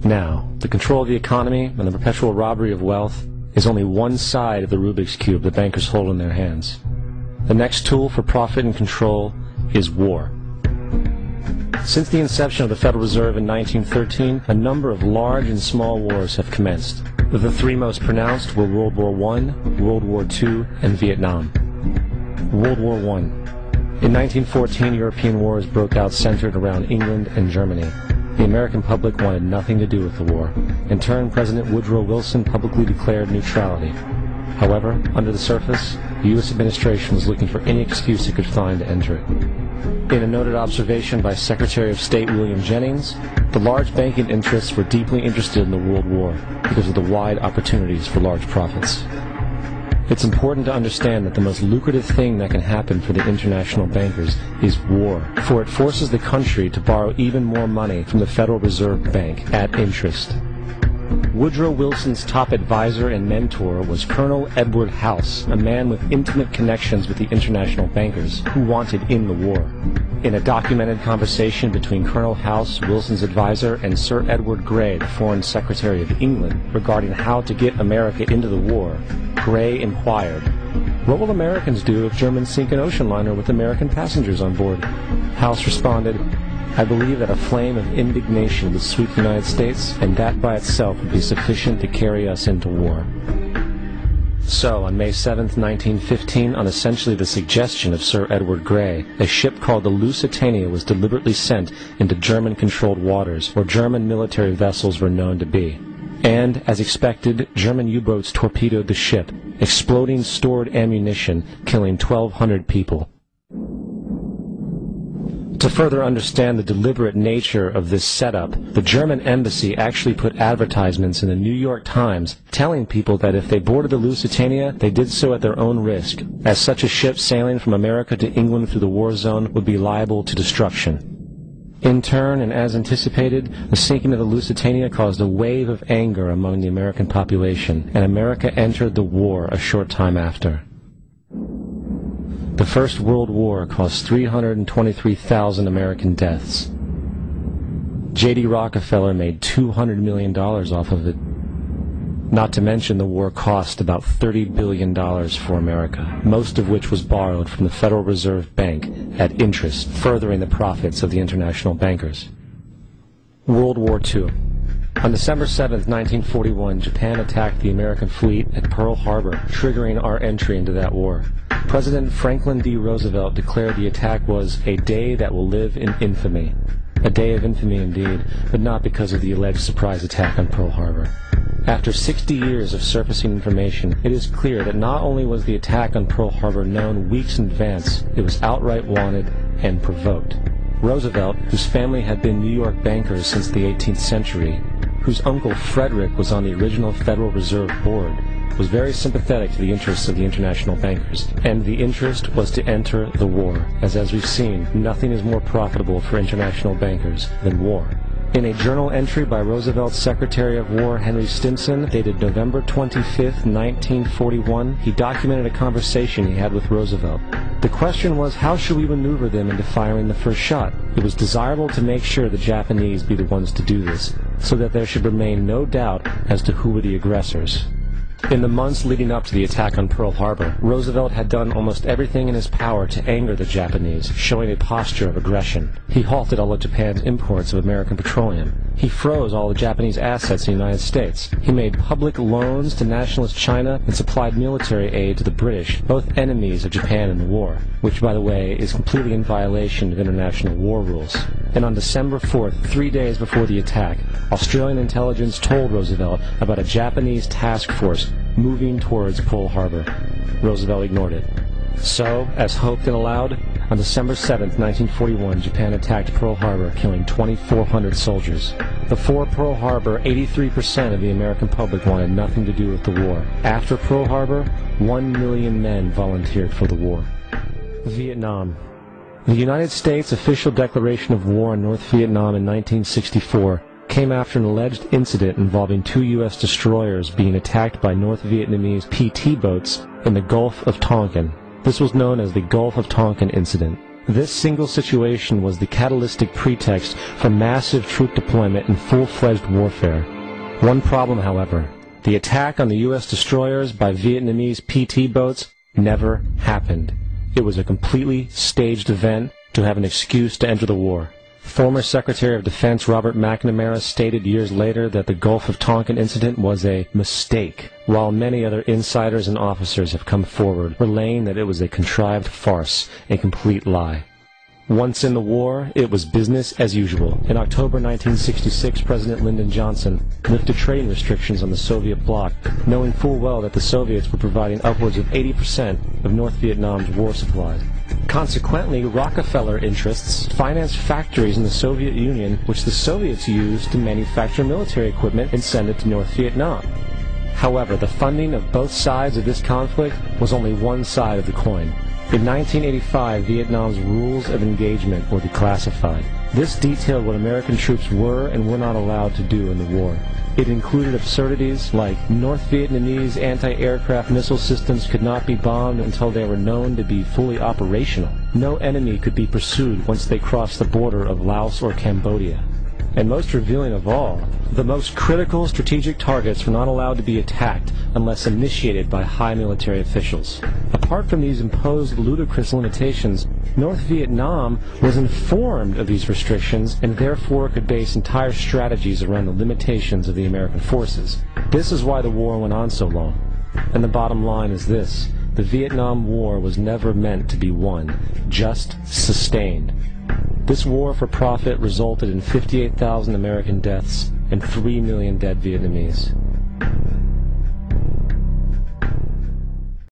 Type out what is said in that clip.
Now, the control of the economy and the perpetual robbery of wealth is only one side of the Rubik's Cube the bankers hold in their hands. The next tool for profit and control is war. Since the inception of the Federal Reserve in 1913, a number of large and small wars have commenced. The three most pronounced were World War I, World War II, and Vietnam. World War I. In 1914, European wars broke out centered around England and Germany. The American public wanted nothing to do with the war. In turn, President Woodrow Wilson publicly declared neutrality. However, under the surface, the U.S. administration was looking for any excuse it could find to enter it. In a noted observation by Secretary of State William Jennings, the large banking interests were deeply interested in the World War because of the wide opportunities for large profits. It's important to understand that the most lucrative thing that can happen for the international bankers is war, for it forces the country to borrow even more money from the Federal Reserve Bank at interest. Woodrow Wilson's top advisor and mentor was Kolonel Edward House, a man with intimate connections with the international bankers who wanted in the war. In a documented conversation between Kolonel House, Wilson's advisor, and Sir Edward Grey, the Foreign Secretary of England, regarding how to get America into the war, Grey inquired, "What will Americans do if Germans sink an ocean liner with American passengers on board?" House responded, "I believe that a flame of indignation would sweep the United States, and that by itself would be sufficient to carry us into war." So, on May 7, 1915, on essentially the suggestion of Sir Edward Grey, a ship called the Lusitania was deliberately sent into German-controlled waters, where German military vessels were known to be. And, as expected, German U-boats torpedoed the ship, exploding stored ammunition, killing 1,200 people. To further understand the deliberate nature of this setup, the German embassy actually put advertisements in the New York Times telling people that if they boarded the Lusitania, they did so at their own risk, as such a ship sailing from America to England through the war zone would be liable to destruction. In turn, and as anticipated, the sinking of the Lusitania caused a wave of anger among the American population, and America entered the war a short time after. The First World War caused 323,000 American deaths. J.D. Rockefeller made $200 million off of it. Not to mention the war cost about $30 billion for America, most of which was borrowed from the Federal Reserve Bank at interest, furthering the profits of the international bankers. World War II. On December 7, 1941, Japan attacked the American fleet at Pearl Harbor, triggering our entry into that war. President Franklin D. Roosevelt declared the attack was a day that will live in infamy. A day of infamy indeed, but not because of the alleged surprise attack on Pearl Harbor. After 60 years of surfacing information, it is clear that not only was the attack on Pearl Harbor known weeks in advance, it was outright wanted and provoked. Roosevelt, whose family had been New York bankers since the 18th century, whose uncle Frederick was on the original Federal Reserve Board, was very sympathetic to the interests of the international bankers, and the interest was to enter the war, as we've seen, nothing is more profitable for international bankers than war. In a journal entry by Roosevelt's Secretary of War Henry Stimson, dated November 25, 1941, he documented a conversation he had with Roosevelt. The question was, how should we maneuver them into firing the first shot? It was desirable to make sure the Japanese be the ones to do this, so that there should remain no doubt as to who were the aggressors. In the months leading up to the attack on Pearl Harbor, Roosevelt had done almost everything in his power to anger the Japanese, showing a posture of aggression. He halted all of Japan's imports of American petroleum. He froze all the Japanese assets in the United States. He made public loans to nationalist China and supplied military aid to the British, both enemies of Japan in the war, which, by the way, is completely in violation of international war rules. And on December 4th, 3 days before the attack, Australian intelligence told Roosevelt about a Japanese task force moving towards Pearl Harbor. Roosevelt ignored it. So, as hoped and allowed, on December 7, 1941, Japan attacked Pearl Harbor, killing 2,400 soldiers. Before Pearl Harbor, 83% of the American public wanted nothing to do with the war. After Pearl Harbor, 1 million men volunteered for the war. Vietnam. The United States' official declaration of war on North Vietnam in 1964 came after an alleged incident involving 2 U.S. destroyers being attacked by North Vietnamese PT boats in the Gulf of Tonkin. This was known as the Gulf of Tonkin Incident. This single situation was the catalytic pretext for massive troop deployment and full-fledged warfare. One problem, however: the attack on the U.S. destroyers by Vietnamese PT boats never happened. It was a completely staged event to have an excuse to enter the war. Former Secretary of Defense Robert McNamara stated years later that the Gulf of Tonkin incident was a mistake, while many other insiders and officers have come forward, relaying that it was a contrived farce, a complete lie. Once in the war, it was business as usual. In October 1966, President Lyndon Johnson lifted trading restrictions on the Soviet bloc, knowing full well that the Soviets were providing upwards of 80% of North Vietnam's war supplies. Consequently, Rockefeller interests financed factories in the Soviet Union, which the Soviets used to manufacture military equipment and send it to North Vietnam. However, the funding of both sides of this conflict was only one side of the coin. In 1985, Vietnam's rules of engagement were declassified. This detailed what American troops were and were not allowed to do in the war. It included absurdities like North Vietnamese anti-aircraft missile systems could not be bombed until they were known to be fully operational. No enemy could be pursued once they crossed the border of Laos or Cambodia. And most revealing of all, the most critical strategic targets were not allowed to be attacked unless initiated by high military officials. Apart from these imposed ludicrous limitations, North Vietnam was informed of these restrictions and therefore could base entire strategies around the limitations of the American forces. This is why the war went on so long. And the bottom line is this: the Vietnam War was never meant to be won, just sustained. This war for profit resulted in 58,000 American deaths and 3 million dead Vietnamese.